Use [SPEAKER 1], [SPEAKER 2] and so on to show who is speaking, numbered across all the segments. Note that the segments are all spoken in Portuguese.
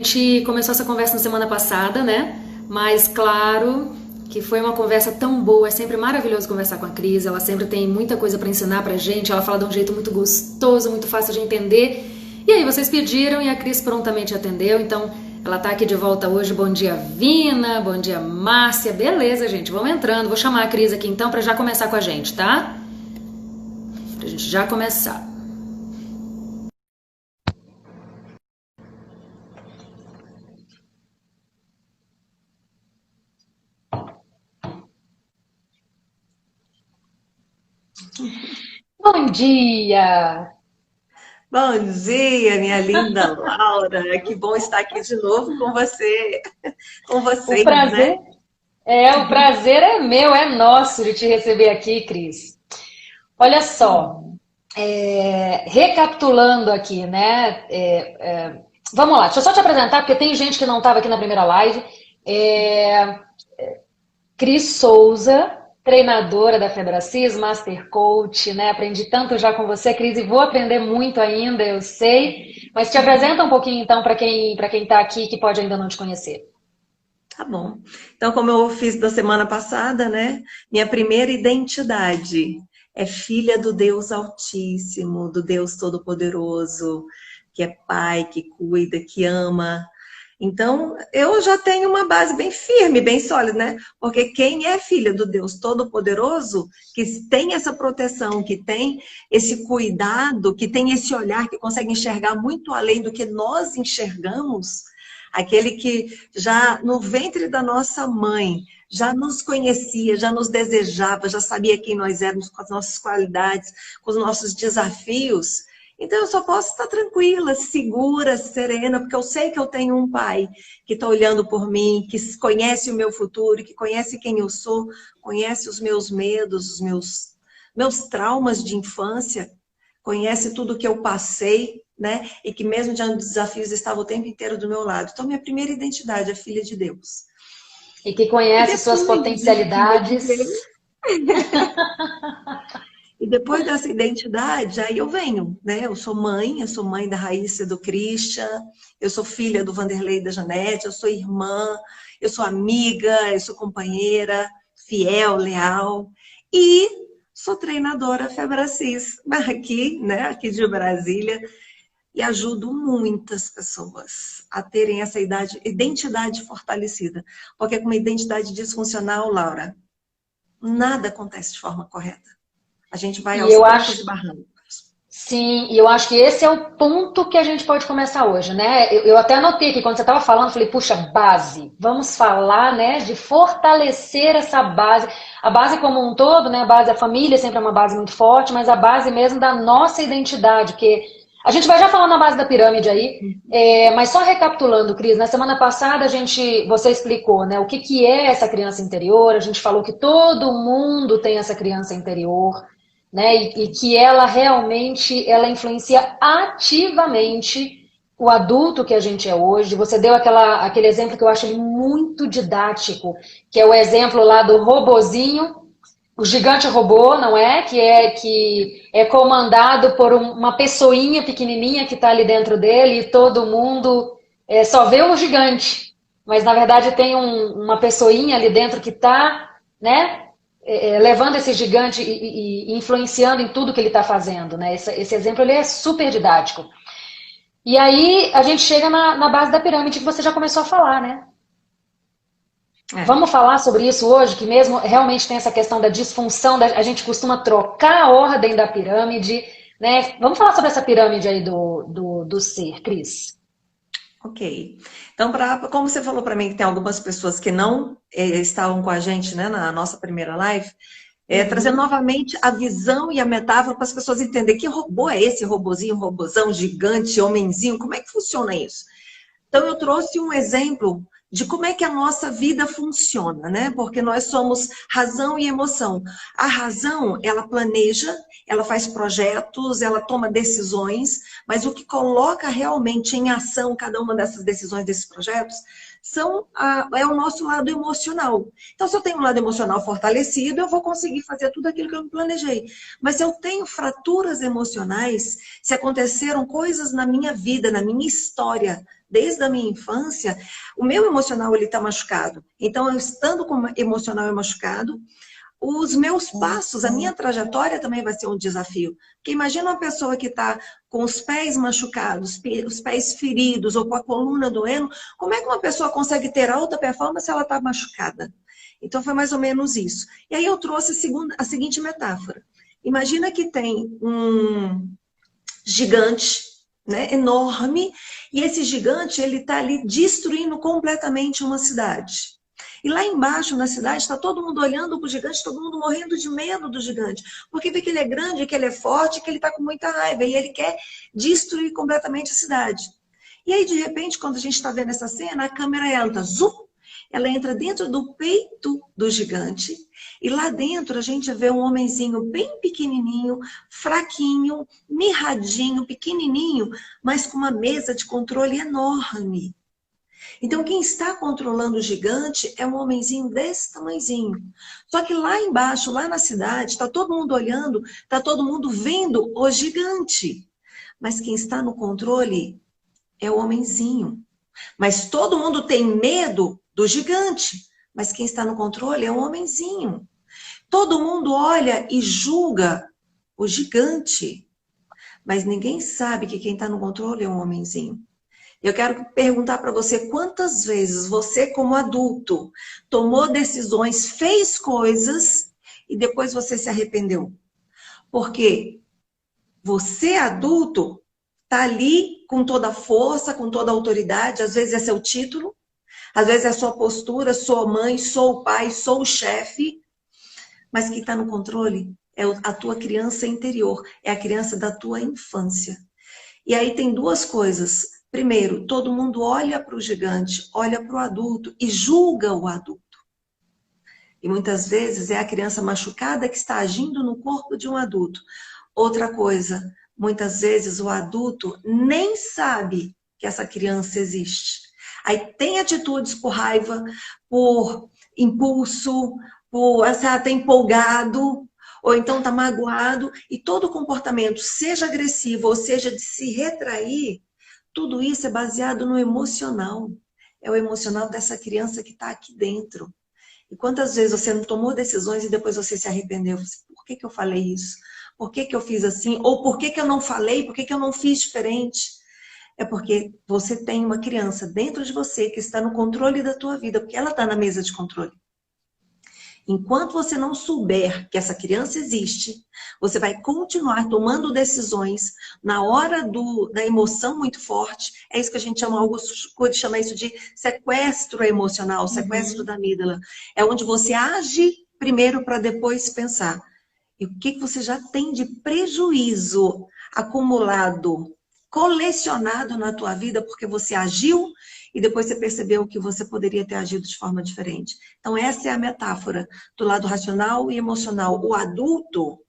[SPEAKER 1] gente começou essa conversa na semana passada, né? Mas claro que foi uma conversa tão boa, é sempre maravilhoso conversar com a Cris, ela sempre tem muita coisa para ensinar pra gente, ela fala de um jeito muito gostoso, muito fácil de entender. E aí vocês pediram e a Cris prontamente atendeu, então ela tá aqui de volta hoje. Bom dia, Vina, bom dia, Márcia. Beleza, gente, vamos entrando. Vou chamar a Cris aqui então para já começar com a gente, tá? Pra gente já começar. Bom dia!
[SPEAKER 2] Bom dia, minha linda Laura. Que bom estar aqui de novo com você, com
[SPEAKER 1] O
[SPEAKER 2] vocês, né?
[SPEAKER 1] prazer o prazer é meu, é nosso de te receber aqui, Cris. Olha só, recapitulando aqui, né? Vamos lá, deixa eu só te apresentar, porque tem gente que não estava aqui na primeira live. É, Cris Souza, treinadora da Febracis, Master Coach, né? Aprendi tanto já com você, Cris, e vou aprender muito ainda, eu sei. Mas te apresenta um pouquinho então para quem está aqui que pode ainda não te conhecer.
[SPEAKER 2] Tá bom. Então, como eu fiz da semana passada, né? Minha primeira identidade é filha do Deus Altíssimo, do Deus Todo-Poderoso, que é Pai, que cuida, que ama. Então, eu já tenho uma base bem firme, bem sólida, né? Porque quem é filha do Deus Todo-Poderoso, que tem essa proteção, que tem esse cuidado, que tem esse olhar, que consegue enxergar muito além do que nós enxergamos, aquele que já no ventre da nossa mãe já nos conhecia, já nos desejava, já sabia quem nós éramos, com as nossas qualidades, com os nossos desafios. Então eu só posso estar tranquila, segura, serena, porque eu sei que eu tenho um pai que está olhando por mim, que conhece o meu futuro, que conhece quem eu sou, conhece os meus medos, os meus traumas de infância, conhece tudo que eu passei, né? E que mesmo diante dos desafios estava o tempo inteiro do meu lado. Então, minha primeira identidade é filha de Deus.
[SPEAKER 1] E que
[SPEAKER 2] E
[SPEAKER 1] conhece suas
[SPEAKER 2] depois de filha de
[SPEAKER 1] potencialidades.
[SPEAKER 2] Deus, e depois dessa identidade, aí eu venho, né? Eu sou mãe da Raíssa e do Christian, eu sou filha do Vanderlei e da Janete, eu sou irmã, eu sou amiga, eu sou companheira, fiel, leal, e sou treinadora Febracis, aqui, né? Aqui de Brasília, e ajudo muitas pessoas a terem essa identidade fortalecida. Porque com uma identidade disfuncional, Laura, nada acontece de forma correta. A gente vai
[SPEAKER 1] E
[SPEAKER 2] aos
[SPEAKER 1] eu
[SPEAKER 2] trancos e
[SPEAKER 1] acho,
[SPEAKER 2] barrancos.
[SPEAKER 1] sim, e eu acho que esse é o ponto que a gente pode começar hoje, né? Eu até anotei que quando você estava falando, eu falei, puxa, base. Vamos falar, né, de fortalecer essa base. A base como um todo, né? A base da família sempre é uma base muito forte, mas a base mesmo da nossa identidade, porque a gente vai já falar na base da pirâmide aí, mas só recapitulando, Cris, na semana passada você explicou, né, o que é essa criança interior, a gente falou que todo mundo tem essa criança interior, né, e que ela realmente ela influencia ativamente o adulto que a gente é hoje. Você deu aquele exemplo que eu acho muito didático, que é o exemplo lá do robozinho, o gigante robô, não é? Que é comandado por uma pessoinha pequenininha que está ali dentro dele e todo mundo só vê o gigante, mas na verdade tem uma pessoinha ali dentro que está, né, levando esse gigante e influenciando em tudo que ele está fazendo, né? Esse exemplo ele é super didático. E aí a gente chega na base da pirâmide que você já começou a falar, né?
[SPEAKER 2] É.
[SPEAKER 1] Vamos falar sobre isso hoje, que mesmo realmente tem essa questão da disfunção, a gente costuma trocar a ordem da pirâmide, né? Vamos falar sobre essa pirâmide aí do ser, Cris.
[SPEAKER 2] Ok. Então, como você falou para mim que tem algumas pessoas que não estavam com a gente, né, na nossa primeira live, trazendo
[SPEAKER 1] Uhum.
[SPEAKER 2] novamente a visão e a metáfora para as pessoas entenderem que robô é esse, robozinho, robozão, gigante, homenzinho, como é que funciona isso? Então, eu trouxe um exemplo de como é que a nossa vida funciona, né? Porque nós somos razão e emoção. A razão, ela planeja, ela faz projetos, ela toma decisões, mas o que coloca realmente em ação cada uma dessas decisões, desses projetos, é o nosso lado emocional. Então, se eu tenho um lado emocional fortalecido, eu vou conseguir fazer tudo aquilo que eu me planejei. Mas se eu tenho fraturas emocionais, se aconteceram coisas na minha vida, na minha história, desde a minha infância, o meu emocional ele está machucado. Então, eu estando com o emocional machucado, os meus passos, a minha trajetória também vai ser um desafio. Porque imagina uma pessoa que está com os pés machucados, os pés feridos ou com a coluna doendo, como é que uma pessoa consegue ter alta performance se ela está machucada? Então foi mais ou menos isso. E aí eu trouxe a seguinte metáfora. Imagina que tem um gigante, né, enorme, e esse gigante ele está ali destruindo completamente uma cidade. E lá embaixo, na cidade, está todo mundo olhando para o gigante, todo mundo morrendo de medo do gigante. Porque vê que ele é grande, que ele é forte, que ele está com muita raiva. E ele quer destruir completamente a cidade. E aí, de repente, quando a gente está vendo essa cena, a câmera entra, zoom, ela entra dentro do peito do gigante. E lá dentro a gente vê um homenzinho bem pequenininho, fraquinho, mirradinho, pequenininho, mas com uma mesa de controle enorme. Então, quem está controlando o gigante é um homenzinho desse tamanhozinho. Só que lá embaixo, lá na cidade, está todo mundo olhando, está todo mundo vendo o gigante. Mas quem está no controle é o homenzinho. Mas todo mundo tem medo do gigante. Mas quem está no controle é o homenzinho. Todo mundo olha e julga o gigante. Mas ninguém sabe que quem está no controle é o homenzinho. Eu quero perguntar para você quantas vezes você, como adulto, tomou decisões, fez coisas e depois você se arrependeu. Porque você, adulto, está ali com toda a força, com toda a autoridade, às vezes é seu título, às vezes é sua postura, sou mãe, sou o pai, sou o chefe, mas quem está no controle é a tua criança interior, é a criança da tua infância. E aí tem duas coisas. Primeiro, todo mundo olha para o gigante, olha para o adulto e julga o adulto. E muitas vezes é a criança machucada que está agindo no corpo de um adulto. Outra coisa, muitas vezes o adulto nem sabe que essa criança existe. Aí tem atitudes por raiva, por impulso, por estar empolgado, ou então está magoado, e todo comportamento, seja agressivo ou seja de se retrair, tudo isso é baseado no emocional. É o emocional dessa criança que está aqui dentro. E quantas vezes você não tomou decisões e depois você se arrependeu? Por que eu falei isso? Por que eu fiz assim? Ou por que eu não falei? Por que eu não fiz diferente? É porque você tem uma criança dentro de você que está no controle da tua vida, porque ela está na mesa de controle. Enquanto você não souber que essa criança existe, você vai continuar tomando decisões na hora da emoção muito forte. É isso que a gente chama, Augusto chama isso de sequestro emocional, sequestro da amígdala. É onde você age primeiro para depois pensar. E o que você já tem de prejuízo acumulado, colecionado na tua vida porque você agiu e depois você percebeu que você poderia ter agido de forma diferente. Então essa é a metáfora do lado racional e emocional. O adulto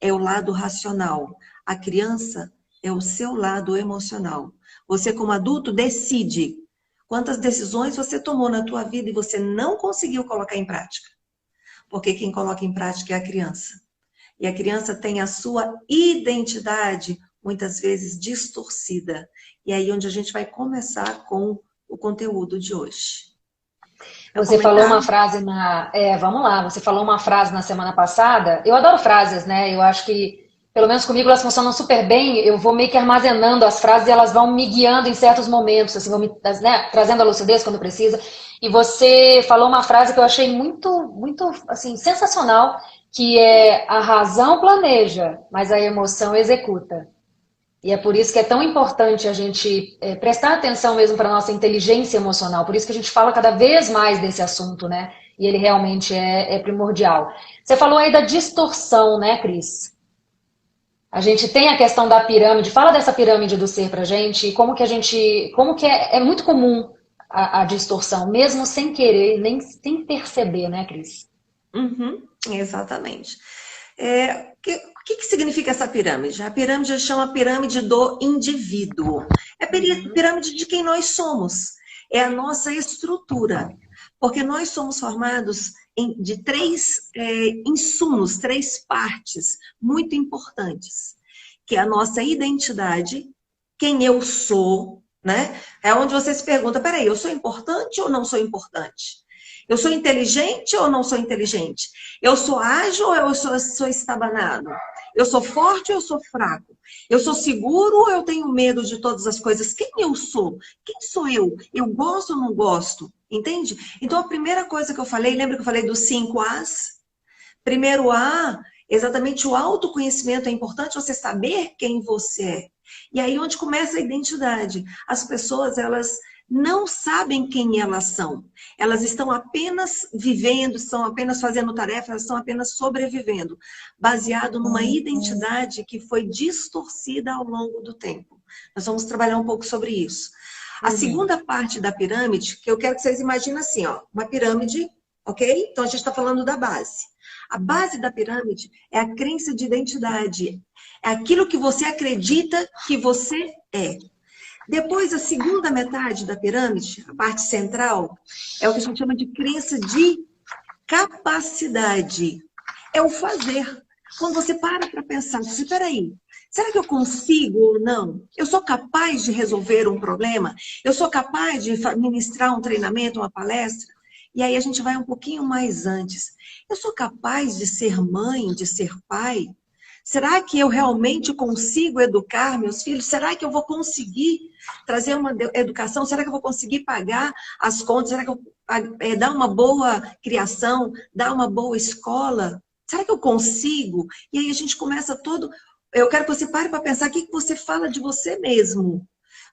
[SPEAKER 2] é o lado racional. A criança é o seu lado emocional. Você como adulto decide quantas decisões você tomou na tua vida e você não conseguiu colocar em prática. Porque quem coloca em prática é a criança. E a criança tem a sua identidade muitas vezes distorcida. E aí onde a gente vai começar com o conteúdo de hoje.
[SPEAKER 1] Você falou uma frase vamos lá, você falou uma frase na semana passada. Eu adoro frases, né? Eu acho que, pelo menos comigo, elas funcionam super bem. Eu vou meio que armazenando as frases e elas vão me guiando em certos momentos, assim, vão me, né, trazendo a lucidez quando precisa. E você falou uma frase que eu achei muito, muito, assim, sensacional, que é: a razão planeja, mas a emoção executa. E é por isso que é tão importante a gente prestar atenção mesmo para a nossa inteligência emocional. Por isso que a gente fala cada vez mais desse assunto, né? E ele realmente é primordial. Você falou aí da distorção, né, Cris? A gente tem a questão da pirâmide. Fala dessa pirâmide do ser pra gente. Como que é muito comum a distorção, mesmo sem querer, nem sem perceber, né, Cris?
[SPEAKER 2] Exatamente. O que significa essa pirâmide? A pirâmide chama pirâmide do indivíduo. É a pirâmide de quem nós somos. É a nossa estrutura. Porque nós somos formados de três insumos, três partes muito importantes. Que é a nossa identidade, quem eu sou, né? É onde você se pergunta, peraí, eu sou importante ou não sou importante? Eu sou inteligente ou não sou inteligente? Eu sou ágil ou eu sou estabanado? Eu sou forte ou eu sou fraco? Eu sou seguro ou eu tenho medo de todas as coisas? Quem eu sou? Quem sou eu? Eu gosto ou não gosto? Entende? Então, a primeira coisa que eu falei, lembra que eu falei dos 5 As? Primeiro A, exatamente o autoconhecimento. É importante você saber quem você é. E aí onde começa a identidade. As pessoas, elas não sabem quem elas são. Elas estão apenas vivendo, estão apenas fazendo tarefas, estão apenas sobrevivendo, baseado numa identidade que foi distorcida ao longo do tempo. Nós vamos trabalhar um pouco sobre isso. A segunda parte da pirâmide, que eu quero que vocês imaginem assim, ó, uma pirâmide, ok? Então a gente está falando da base. A base da pirâmide é a crença de identidade. É aquilo que você acredita que você é. Depois, a segunda metade da pirâmide, a parte central, é o que a gente chama de crença de capacidade. É o fazer. Quando você para pensar, você, peraí, será que eu consigo ou não? Eu sou capaz de resolver um problema? Eu sou capaz de ministrar um treinamento, uma palestra? E aí a gente vai um pouquinho mais antes. Eu sou capaz de ser mãe, de ser pai? Será que eu realmente consigo educar meus filhos? Será que eu vou conseguir trazer uma educação? Será que eu vou conseguir pagar as contas? Será que eu vou dar uma boa criação? Dar uma boa escola? Será que eu consigo? E aí a gente começa todo... Eu quero que você pare para pensar o que você fala de você mesmo.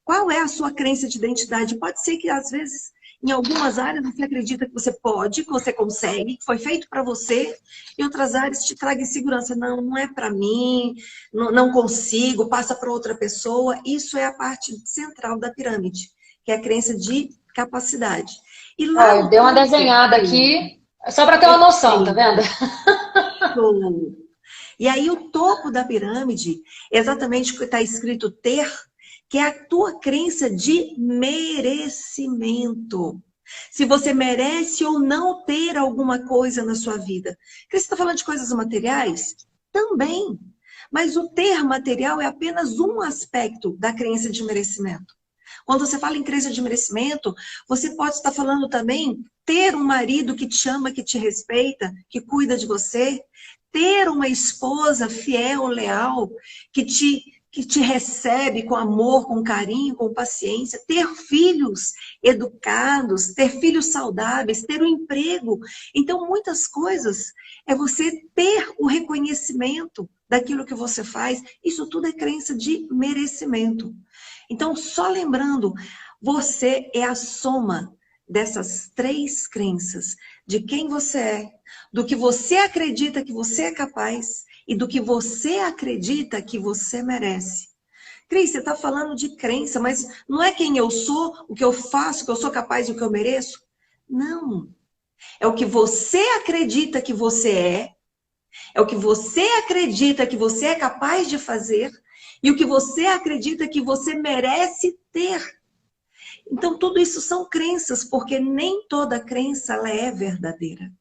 [SPEAKER 2] Qual é a sua crença de identidade? Pode ser que, às vezes, em algumas áreas você acredita que você pode, que você consegue, que foi feito para você, e outras áreas te tragam insegurança. Não, não é para mim, não consigo, passa para outra pessoa. Isso é a parte central da pirâmide, que é a crença de capacidade. E lá
[SPEAKER 1] Eu
[SPEAKER 2] no
[SPEAKER 1] dei uma
[SPEAKER 2] topo...
[SPEAKER 1] desenhada aqui, só para ter uma noção, tá vendo?
[SPEAKER 2] Perfeito. E aí o topo da pirâmide, exatamente o que está escrito ter, que é a tua crença de merecimento. Se você merece ou não ter alguma coisa na sua vida. Você está falando de coisas materiais? Também. Mas o ter material é apenas um aspecto da crença de merecimento. Quando você fala em crença de merecimento, você pode estar falando também ter um marido que te ama, que te respeita, que cuida de você, ter uma esposa fiel, leal, que te recebe com amor, com carinho, com paciência, ter filhos educados, ter filhos saudáveis, ter um emprego. Então, muitas coisas é você ter o reconhecimento daquilo que você faz. Isso tudo é crença de merecimento. Então, só lembrando, você é a soma dessas 3 crenças, de quem você é, do que você acredita que você é capaz e do que você acredita que você merece. Cris, você está falando de crença, mas não é quem eu sou, o que eu faço, o que eu sou capaz e o que eu mereço? Não. É o que você acredita que você é o que você acredita que você é capaz de fazer e o que você acredita que você merece ter. Então, tudo isso são crenças, porque nem toda crença ela é verdadeira.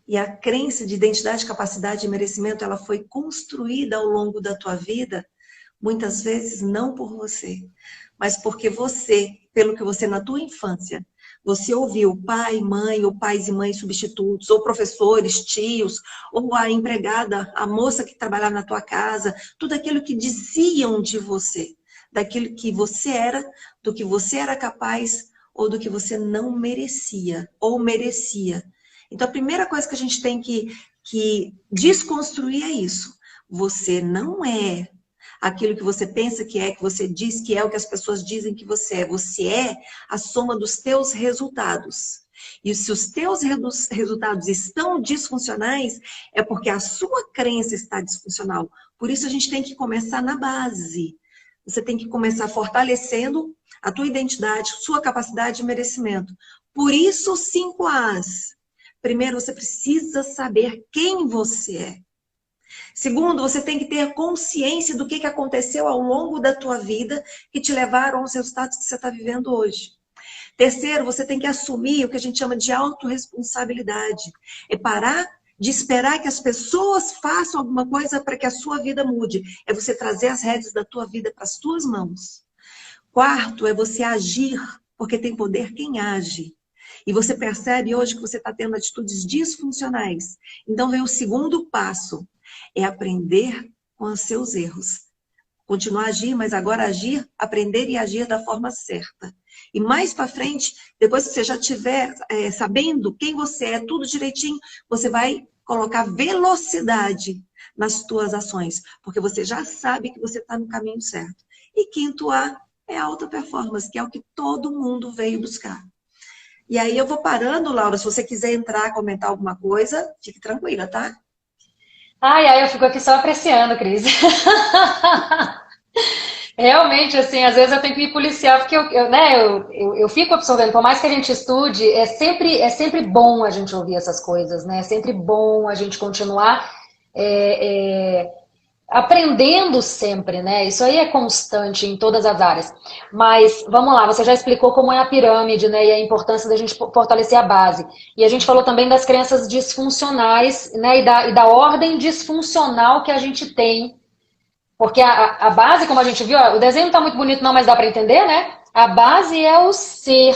[SPEAKER 2] E a crença de identidade, capacidade e merecimento, ela foi construída ao longo da tua vida, muitas vezes não por você, mas porque você, pelo que você na tua infância, você ouviu pai, mãe, ou pais e mães substitutos, ou professores, tios, ou a empregada, a moça que trabalhava na tua casa, tudo aquilo que diziam de você, daquilo que você era, do que você era capaz, ou do que você não merecia, ou merecia. Então, a primeira coisa que a gente tem que desconstruir é isso. Você não é aquilo que você pensa que você diz que é, o que as pessoas dizem que você é. Você é a soma dos teus resultados. E se os teus resultados estão disfuncionais, é porque a sua crença está disfuncional. Por isso, a gente tem que começar na base. Você tem que começar fortalecendo a tua identidade, sua capacidade e merecimento. Por isso, 5 As. Primeiro, você precisa saber quem você é. Segundo, você tem que ter consciência do que aconteceu ao longo da tua vida que te levaram aos resultados que você está vivendo hoje. Terceiro, você tem que assumir o que a gente chama de autorresponsabilidade. É parar de esperar que as pessoas façam alguma coisa para que a sua vida mude. É você trazer as rédeas da tua vida para as tuas mãos. Quarto é você agir, porque tem poder quem age. E você percebe hoje que você está tendo atitudes disfuncionais. Então vem o segundo passo, é aprender com os seus erros. Continuar a agir, mas agora agir, aprender e agir da forma certa. E mais para frente, depois que você já estiver sabendo quem você é, tudo direitinho, você vai colocar velocidade nas suas ações, porque você já sabe que você está no caminho certo. E quinto A é a alta performance, que é o que todo mundo veio buscar. E aí eu vou parando, Laura, se você quiser entrar, comentar alguma coisa, fique tranquila, tá?
[SPEAKER 1] Ai, eu fico aqui só apreciando, Cris. Realmente, assim, às vezes eu tenho que me policiar, porque eu fico absorvendo, por mais que a gente estude, é sempre bom a gente ouvir essas coisas, né? É sempre bom a gente continuar é, é, aprendendo sempre, né? Isso aí é constante em todas as áreas. Mas, vamos lá, você já explicou como é a pirâmide, né? E a importância da gente fortalecer a base. E a gente falou também das crenças disfuncionais, né? E da ordem disfuncional que a gente tem, porque a base, como a gente viu, ó, o desenho não está muito bonito não, mas dá para entender, né? A base é o ser.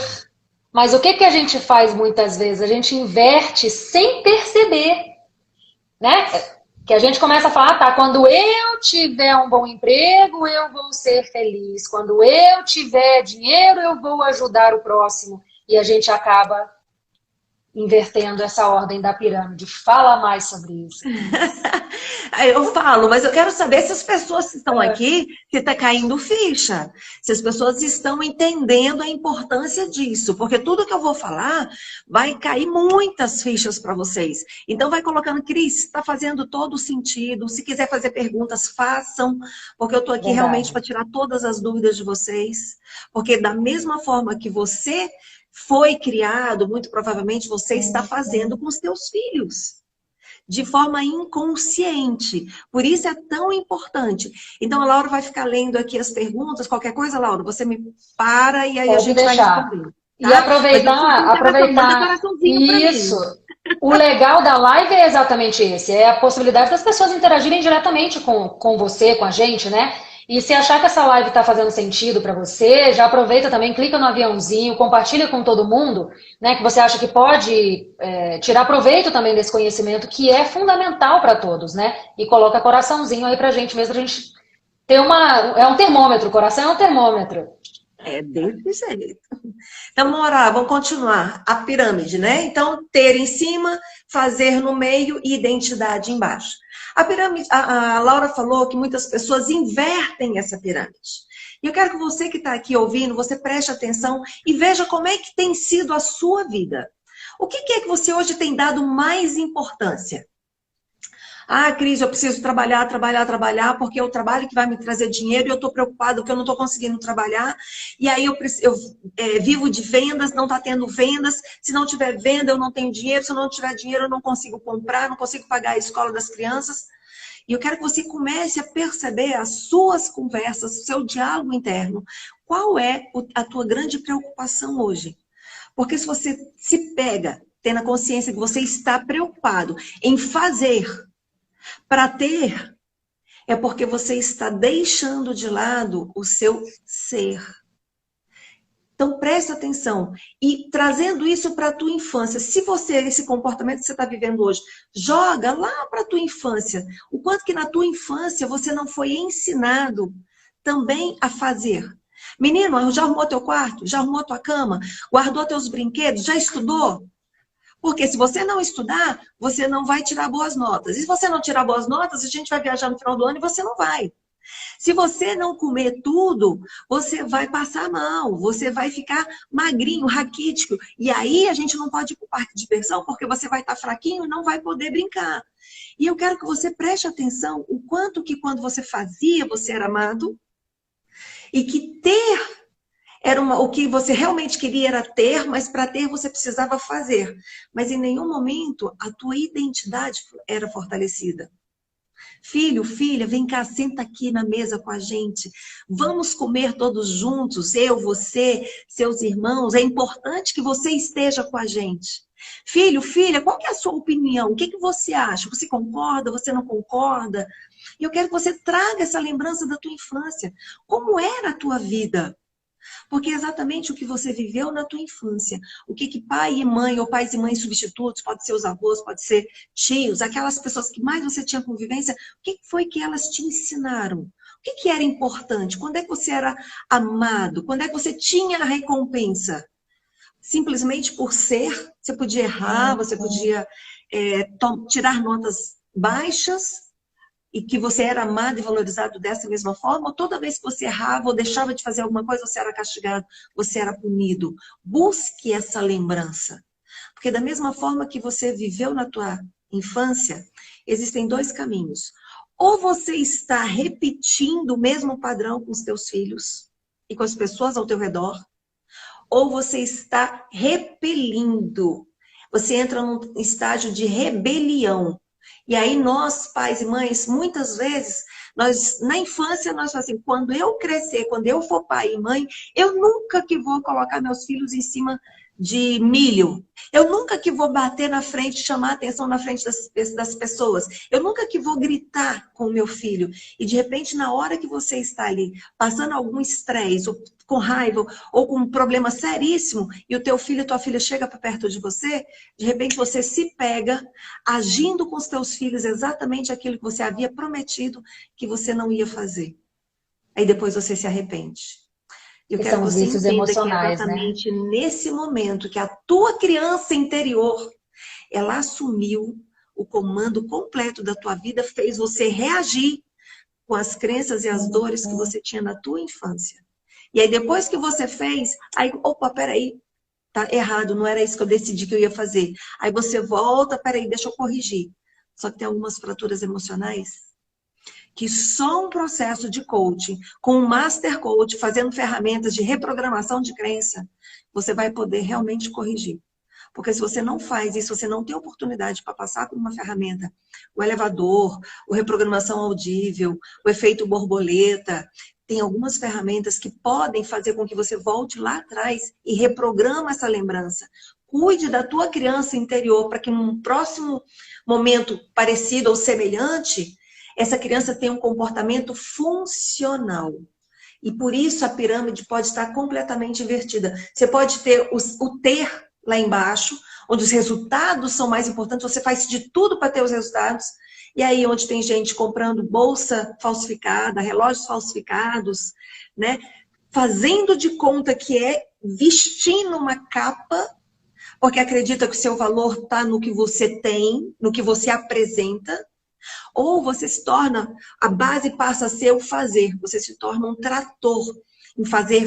[SPEAKER 1] Mas o que que a gente faz muitas vezes? A gente inverte sem perceber, né? Que a gente começa a falar, tá, quando eu tiver um bom emprego, eu vou ser feliz. Quando eu tiver dinheiro, eu vou ajudar o próximo. E a gente acaba invertendo essa ordem da pirâmide. Fala mais sobre isso, Cris.
[SPEAKER 2] Eu falo, mas eu quero saber se as pessoas que estão aqui, se está caindo ficha, se as pessoas estão entendendo a importância disso, porque tudo que eu vou falar vai cair muitas fichas para vocês. Então vai colocando, Cris, está fazendo todo sentido. Se quiser fazer perguntas, façam, porque eu estou aqui realmente
[SPEAKER 1] Verdade.
[SPEAKER 2] para tirar todas as dúvidas de vocês, porque da mesma forma que você foi criado, muito provavelmente você está fazendo com os teus filhos de forma inconsciente. Por isso é tão importante. Então, a Laura vai ficar lendo aqui as perguntas. Qualquer coisa, Laura, você me para e aí a
[SPEAKER 1] Pode
[SPEAKER 2] gente vai
[SPEAKER 1] deixar.
[SPEAKER 2] respondendo,
[SPEAKER 1] E
[SPEAKER 2] tá? Mas eu senti
[SPEAKER 1] aproveitar,
[SPEAKER 2] um coração, manda
[SPEAKER 1] aproveitar
[SPEAKER 2] coraçãozinho para
[SPEAKER 1] isso.
[SPEAKER 2] mim.
[SPEAKER 1] O legal da live é exatamente esse, é a possibilidade das pessoas interagirem diretamente com você, com a gente, né? E se achar que essa live está fazendo sentido para você, já aproveita também, clica no aviãozinho, compartilha com todo mundo, né? Que você acha que pode tirar proveito também desse conhecimento que é fundamental para todos, né? E coloca coraçãozinho aí pra gente mesmo, a gente ter é um termômetro, o coração é um termômetro.
[SPEAKER 2] É desse jeito. Então, vamos orar, vamos continuar. A pirâmide, né? Então, ter em cima, fazer no meio e identidade embaixo. A pirâmide, a Laura falou que muitas pessoas invertem essa pirâmide. E eu quero que você que está aqui ouvindo, você preste atenção e veja como é que tem sido a sua vida. O que é que você hoje tem dado mais importância? Ah, Cris, eu preciso trabalhar, trabalhar, trabalhar, porque é o trabalho que vai me trazer dinheiro e eu estou preocupada porque eu não estou conseguindo trabalhar. E aí eu vivo de vendas, não está tendo vendas. Se não tiver venda, eu não tenho dinheiro. Se eu não tiver dinheiro, eu não consigo comprar, não consigo pagar a escola das crianças. E eu quero que você comece a perceber as suas conversas, o seu diálogo interno. Qual é a tua grande preocupação hoje? Porque se você se pega, tendo a consciência que você está preocupado em fazer para ter, é porque você está deixando de lado o seu ser. Então, presta atenção. E trazendo isso para a tua infância. Se você, esse comportamento que você está vivendo hoje, joga lá para a tua infância. O quanto que na tua infância você não foi ensinado também a fazer. Menino, já arrumou teu quarto? Já arrumou tua cama? Guardou teus brinquedos? Já estudou? Porque se você não estudar, você não vai tirar boas notas. E se você não tirar boas notas, a gente vai viajar no final do ano e você não vai. Se você não comer tudo, você vai passar mal, você vai ficar magrinho, raquítico. E aí a gente não pode ir para o parque de diversão porque você vai estar fraquinho e não vai poder brincar. E eu quero que você preste atenção o quanto que quando você fazia, você era amado. E que ter era o que você realmente queria era ter, mas para ter você precisava fazer. Mas em nenhum momento a tua identidade era fortalecida. Filho, filha, vem cá, senta aqui na mesa com a gente. Vamos comer todos juntos, eu, você, seus irmãos. É importante que você esteja com a gente. Filho, filha, qual que é a sua opinião? O que você acha? Você concorda? Você não concorda? E eu quero que você traga essa lembrança da tua infância. Como era a tua vida? Porque é exatamente o que você viveu na tua infância. O que pai e mãe, ou pais e mães substitutos, pode ser os avós, pode ser tios, aquelas pessoas que mais você tinha convivência, o que foi que elas te ensinaram? O que era importante? Quando é que você era amado? Quando é que você tinha a recompensa? Simplesmente por ser, você podia errar, você podia tirar notas baixas, e que você era amado e valorizado dessa mesma forma, ou toda vez que você errava ou deixava de fazer alguma coisa, você era castigado, você era punido. Busque essa lembrança. Porque da mesma forma que você viveu na tua infância, existem dois caminhos. Ou você está repetindo o mesmo padrão com os teus filhos e com as pessoas ao teu redor, ou você está repelindo. Você entra num estágio de rebelião. E aí nós, pais e mães, muitas vezes, na infância, nós falamos assim, quando eu crescer, quando eu for pai e mãe, eu nunca que vou colocar meus filhos em cima de milho. Eu nunca que vou bater na frente, chamar a atenção na frente das pessoas. Eu nunca que vou gritar com o meu filho. E de repente, na hora que você está ali, passando algum estresse, ou com raiva, ou com um problema seríssimo, e o teu filho e tua filha chega para perto de você, de repente você se pega agindo com os teus filhos exatamente aquilo que você havia prometido que você não ia fazer. Aí depois você se arrepende. Eu quero que você entenda que é exatamente nesse momento que a tua criança interior, ela assumiu o comando completo da tua vida, fez você reagir com as crenças e as dores que você tinha na tua infância. E aí depois que você fez, aí, opa, peraí, tá errado, não era isso que eu decidi que eu ia fazer. Aí você volta, peraí, deixa eu corrigir. Só que tem algumas fraturas emocionais que só um processo de coaching, com um master coach, fazendo ferramentas de reprogramação de crença, você vai poder realmente corrigir. Porque se você não faz isso, você não tem oportunidade para passar por uma ferramenta, o elevador, o reprogramação audível, o efeito borboleta, tem algumas ferramentas que podem fazer com que você volte lá atrás e reprograma essa lembrança. Cuide da tua criança interior para que num próximo momento parecido ou semelhante, essa criança tem um comportamento funcional. E por isso a pirâmide pode estar completamente invertida. Você pode ter o ter lá embaixo, onde os resultados são mais importantes, você faz de tudo para ter os resultados. E aí onde tem gente comprando bolsa falsificada, relógios falsificados, né? Fazendo de conta que é vestindo uma capa, porque acredita que o seu valor está no que você tem, no que você apresenta. Ou você se torna, a base passa a ser o fazer. Você se torna um trator em fazer,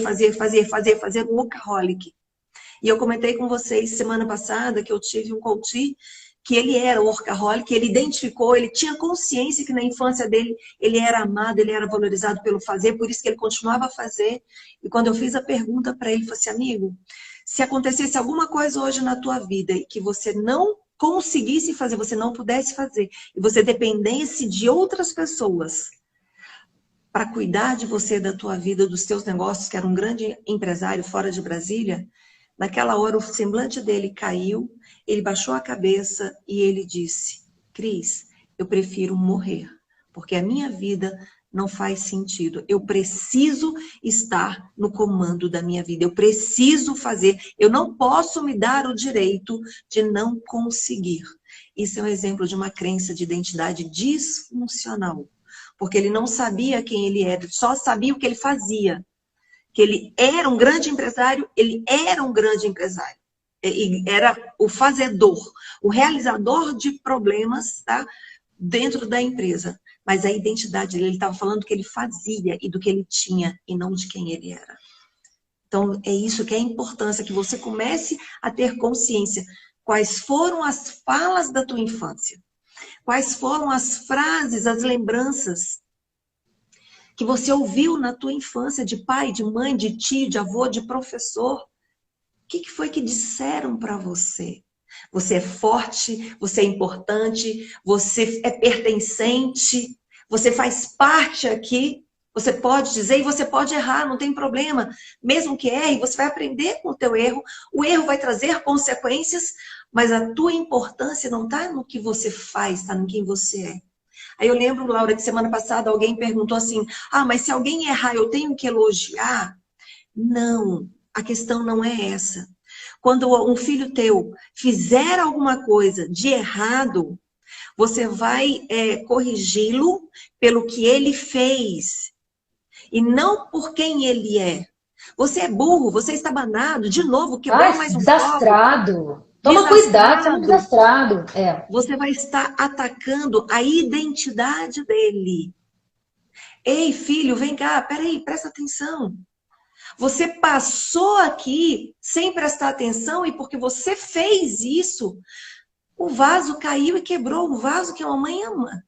[SPEAKER 2] um workaholic. E eu comentei com vocês semana passada que eu tive um coach que ele era workaholic, ele identificou, ele tinha consciência que na infância dele ele era amado, ele era valorizado pelo fazer, por isso que ele continuava a fazer. E quando eu fiz a pergunta para ele, ele falou assim, amigo, se acontecesse alguma coisa hoje na tua vida e que você não conseguisse fazer, você não pudesse fazer, e você dependesse de outras pessoas para cuidar de você, da tua vida, dos teus negócios, que era um grande empresário fora de Brasília, naquela hora o semblante dele caiu, ele baixou a cabeça e ele disse, Cris, eu prefiro morrer, porque a minha vida não faz sentido. Eu preciso estar no comando da minha vida. Eu preciso fazer. Eu não posso me dar o direito de não conseguir. Isso é um exemplo de uma crença de identidade disfuncional. Porque ele não sabia quem ele era, só sabia o que ele fazia. Que ele era um grande empresário, ele era um grande empresário. E era o fazedor, o realizador de problemas, tá? Dentro da empresa. Mas a identidade dele, ele estava falando do que ele fazia e do que ele tinha, e não de quem ele era. Então, é isso que é a importância, que você comece a ter consciência. Quais foram as falas da tua infância? Quais foram as frases, as lembranças que você ouviu na tua infância de pai, de mãe, de tio, de avô, de professor? O que foi que disseram para você? Você é forte, você é importante, você é pertencente, você faz parte aqui. Você pode dizer e você pode errar, não tem problema. Mesmo que erre, você vai aprender com o teu erro. O erro vai trazer consequências, mas a tua importância não está no que você faz, está em quem você é. Aí eu lembro, Laura, que semana passada alguém perguntou assim, mas se alguém errar, eu tenho que elogiar? Não, a questão não é essa. Quando um filho teu fizer alguma coisa de errado, você vai corrigi-lo pelo que ele fez e não por quem ele é. Você é burro, você está banado, de novo,
[SPEAKER 1] Ai,
[SPEAKER 2] quebrou mais um copo,
[SPEAKER 1] desastrado. Toma cuidado, você é um
[SPEAKER 2] desastrado.
[SPEAKER 1] desastrado. É.
[SPEAKER 2] Você vai estar atacando a identidade dele. Ei, filho, vem cá, peraí, presta atenção. Você passou aqui sem prestar atenção e porque você fez isso, o vaso caiu e quebrou o vaso que a mamãe ama.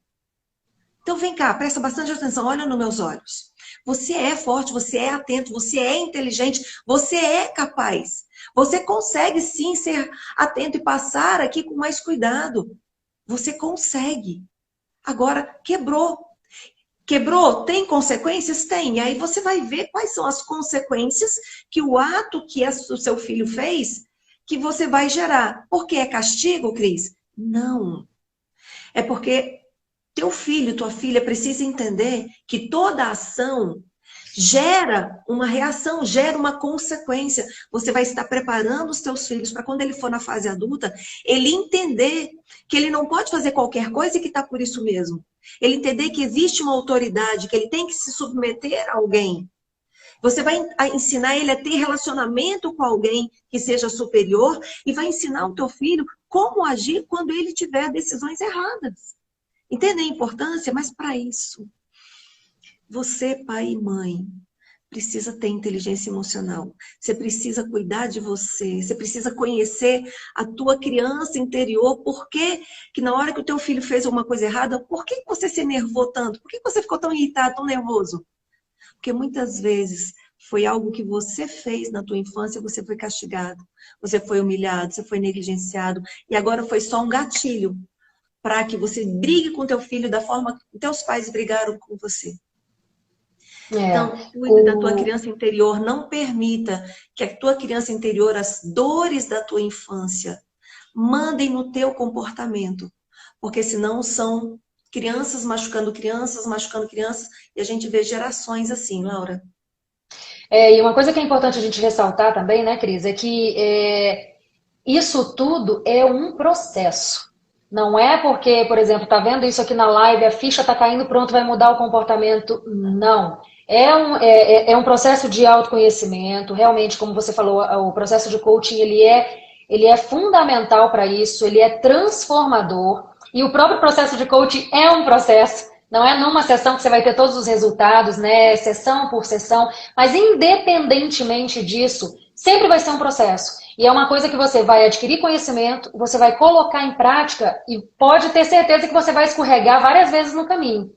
[SPEAKER 2] Então vem cá, presta bastante atenção, olha nos meus olhos. Você é forte, você é atento, você é inteligente, você é capaz. Você consegue sim ser atento e passar aqui com mais cuidado. Você consegue. Agora, quebrou. Quebrou? Tem consequências? Tem. E aí você vai ver quais são as consequências que o ato que o seu filho fez, que você vai gerar. Porque é castigo, Cris? Não. É porque teu filho, tua filha precisa entender que toda ação gera uma reação, gera uma consequência. Você vai estar preparando os teus filhos para quando ele for na fase adulta, ele entender que ele não pode fazer qualquer coisa e que está por isso mesmo. Ele entender que existe uma autoridade, que ele tem que se submeter a alguém. Você vai ensinar ele a ter relacionamento com alguém que seja superior e vai ensinar o teu filho como agir quando ele tiver decisões erradas. Entende a importância? Mas para isso, você, pai e mãe, precisa ter inteligência emocional. Você precisa cuidar de você. Você precisa conhecer a tua criança interior. Por que na hora que o teu filho fez alguma coisa errada, por que você se enervou tanto? Por que você ficou tão irritado, tão nervoso? Porque muitas vezes foi algo que você fez na tua infância, você foi castigado, você foi humilhado, você foi negligenciado. E agora foi só um gatilho para que você brigue com teu filho da forma que teus pais brigaram com você. Então, cuide da tua criança interior, não permita que a tua criança interior, as dores da tua infância, mandem no teu comportamento, porque senão são crianças machucando crianças, e a gente vê gerações assim, Laura.
[SPEAKER 1] E uma coisa que é importante a gente ressaltar também, né, Cris, é que isso tudo é um processo. Não é porque, por exemplo, tá vendo isso aqui na live, a ficha tá caindo, pronto, vai mudar o comportamento. Não. É um processo de autoconhecimento, realmente, como você falou, o processo de coaching, ele é fundamental para isso, ele é transformador, e o próprio processo de coaching é um processo, não é numa sessão que você vai ter todos os resultados, né, sessão por sessão, mas independentemente disso, sempre vai ser um processo. E é uma coisa que você vai adquirir conhecimento, você vai colocar em prática e pode ter certeza que você vai escorregar várias vezes no caminho.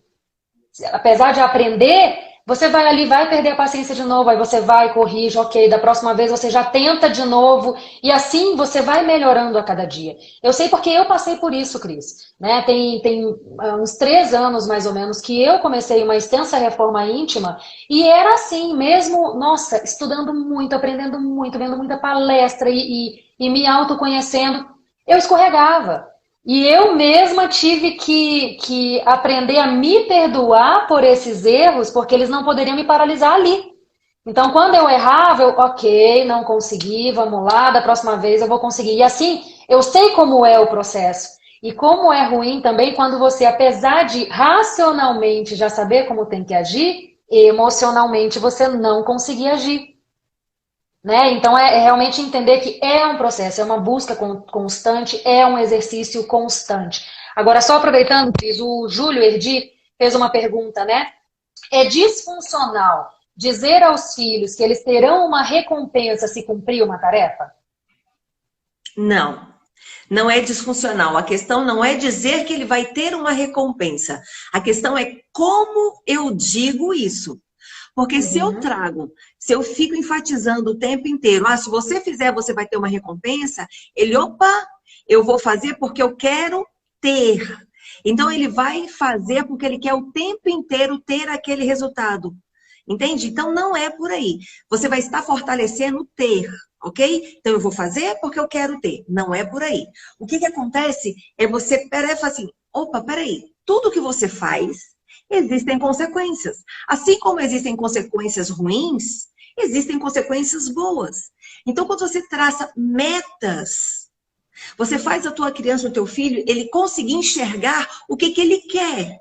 [SPEAKER 1] Apesar de aprender, você vai ali, vai perder a paciência de novo, aí você vai, corrige, ok, da próxima vez você já tenta de novo, e assim você vai melhorando a cada dia. Eu sei porque eu passei por isso, Cris. Né? Tem uns 3 anos, mais ou menos, que eu comecei uma extensa reforma íntima, e era assim, mesmo, nossa, estudando muito, aprendendo muito, vendo muita palestra e me autoconhecendo, eu escorregava. E eu mesma tive que aprender a me perdoar por esses erros, porque eles não poderiam me paralisar ali. Então, quando eu errava, ok, não consegui, vamos lá, da próxima vez eu vou conseguir. E assim, eu sei como é o processo. E como é ruim também quando você, apesar de racionalmente já saber como tem que agir, emocionalmente você não conseguir agir. Né? Então, é realmente entender que é um processo, é uma busca constante, é um exercício constante. Agora, só aproveitando, Cris, o Júlio Erdi fez uma pergunta, né? É disfuncional dizer aos filhos que eles terão uma recompensa se cumprir uma tarefa?
[SPEAKER 2] Não. Não é disfuncional. A questão não é dizer que ele vai ter uma recompensa. A questão é como eu digo isso. Porque se eu fico enfatizando o tempo inteiro, se você fizer, você vai ter uma recompensa, ele, opa, eu vou fazer porque eu quero ter. Então, ele vai fazer porque ele quer o tempo inteiro ter aquele resultado. Entende? Então, não é por aí. Você vai estar fortalecendo o ter, ok? Então, eu vou fazer porque eu quero ter. Não é por aí. O que acontece é você, falar assim, opa, peraí, tudo que você faz, existem consequências. Assim como existem consequências ruins, existem consequências boas. Então, quando você traça metas, você faz a tua criança, o teu filho, ele conseguir enxergar o que ele quer.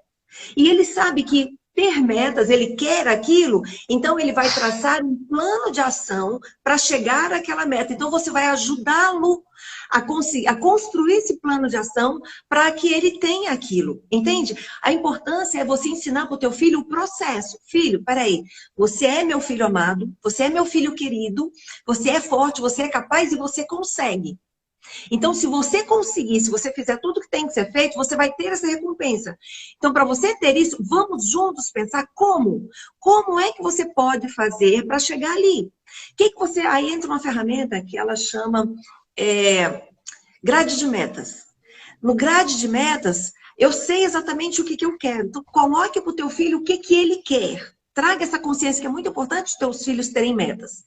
[SPEAKER 2] E ele sabe que ter metas, ele quer aquilo, então ele vai traçar um plano de ação para chegar àquela meta. Então você vai ajudá-lo a construir esse plano de ação para que ele tenha aquilo, entende? A importância é você ensinar para o teu filho o processo. Filho, peraí, você é meu filho amado, você é meu filho querido, você é forte, você é capaz e você consegue. Então, se você conseguir, se você fizer tudo que tem que ser feito, você vai ter essa recompensa. Então, para você ter isso, vamos juntos pensar como. Como é que você pode fazer para chegar ali? Aí entra uma ferramenta que ela chama grade de metas. No grade de metas, eu sei exatamente o que eu quero. Então, coloque para o teu filho o que ele quer. Traga essa consciência que é muito importante os teus filhos terem metas.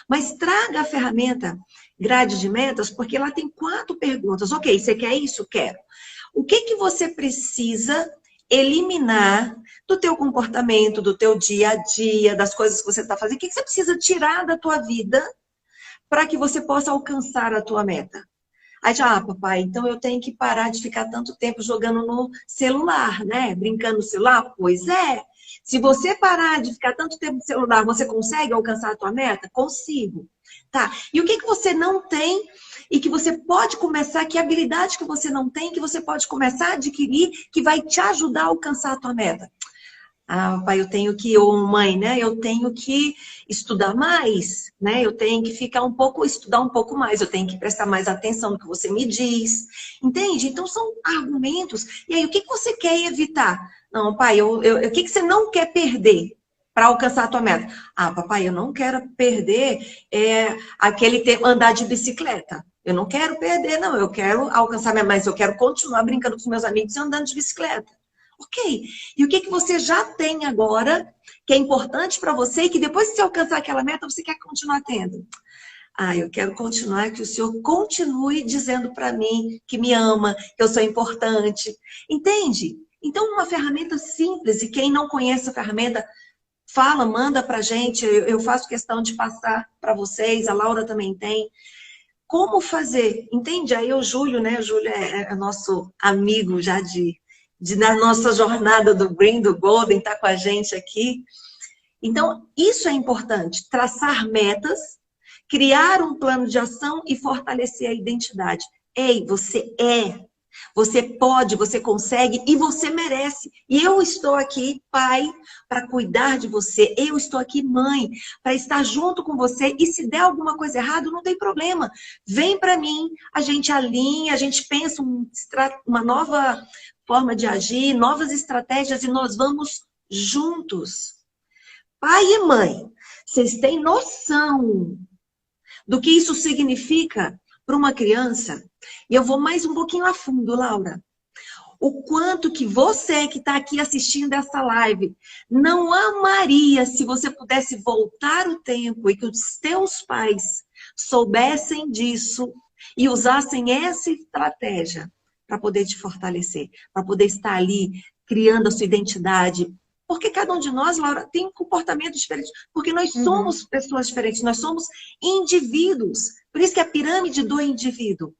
[SPEAKER 2] Mas traga a ferramenta grade de metas, porque lá tem 4 perguntas. Ok, você quer isso? Quero. O que você precisa eliminar do teu comportamento, do teu dia a dia, das coisas que você está fazendo? O que você precisa tirar da tua vida para que você possa alcançar a tua meta? Aí já, papai, então eu tenho que parar de ficar tanto tempo jogando no celular, né? Brincando no celular? Pois é. Se você parar de ficar tanto tempo no celular, você consegue alcançar a tua meta? Consigo. Tá. E o que você não tem e que você pode começar, que habilidade que você não tem, que você pode começar a adquirir, que vai te ajudar a alcançar a tua meta? Ah, pai, eu tenho que, ou mãe, né? Eu tenho que estudar mais, né? Eu tenho que estudar um pouco mais, eu tenho que prestar mais atenção no que você me diz. Entende? Então são argumentos. E aí, o que você quer evitar? Não, pai, o que você não quer perder para alcançar a tua meta? Ah, papai, eu não quero perder andar de bicicleta. Eu não quero perder, não. Eu quero alcançar minha meta, mas eu quero continuar brincando com os meus amigos e andando de bicicleta. Ok. E o que você já tem agora, que é importante para você e que depois que você alcançar aquela meta, você quer continuar tendo? Ah, eu quero continuar, que o Senhor continue dizendo para mim que me ama, que eu sou importante. Entende? Então, uma ferramenta simples, e quem não conhece a ferramenta, fala, manda pra gente, eu faço questão de passar para vocês, a Laura também tem. Como fazer? Entende? Aí o Júlio, né? O Júlio é nosso amigo já na nossa jornada do Green, do Golden, tá com a gente aqui. Então, isso é importante, traçar metas, criar um plano de ação e fortalecer a identidade. Ei, você pode, você consegue e você merece. E eu estou aqui, pai, para cuidar de você. Eu estou aqui, mãe, para estar junto com você. E se der alguma coisa errada, não tem problema. Vem para mim, a gente alinha, a gente pensa uma nova forma de agir, novas estratégias e nós vamos juntos. Pai e mãe, vocês têm noção do que isso significa para uma criança? E eu vou mais um pouquinho a fundo, Laura. O quanto que você que está aqui assistindo essa live não amaria se você pudesse voltar o tempo e que os teus pais soubessem disso e usassem essa estratégia para poder te fortalecer, para poder estar ali criando a sua identidade. Porque cada um de nós, Laura, tem um comportamento diferente. Porque nós somos pessoas diferentes, nós somos indivíduos. Por isso que é a pirâmide do indivíduo.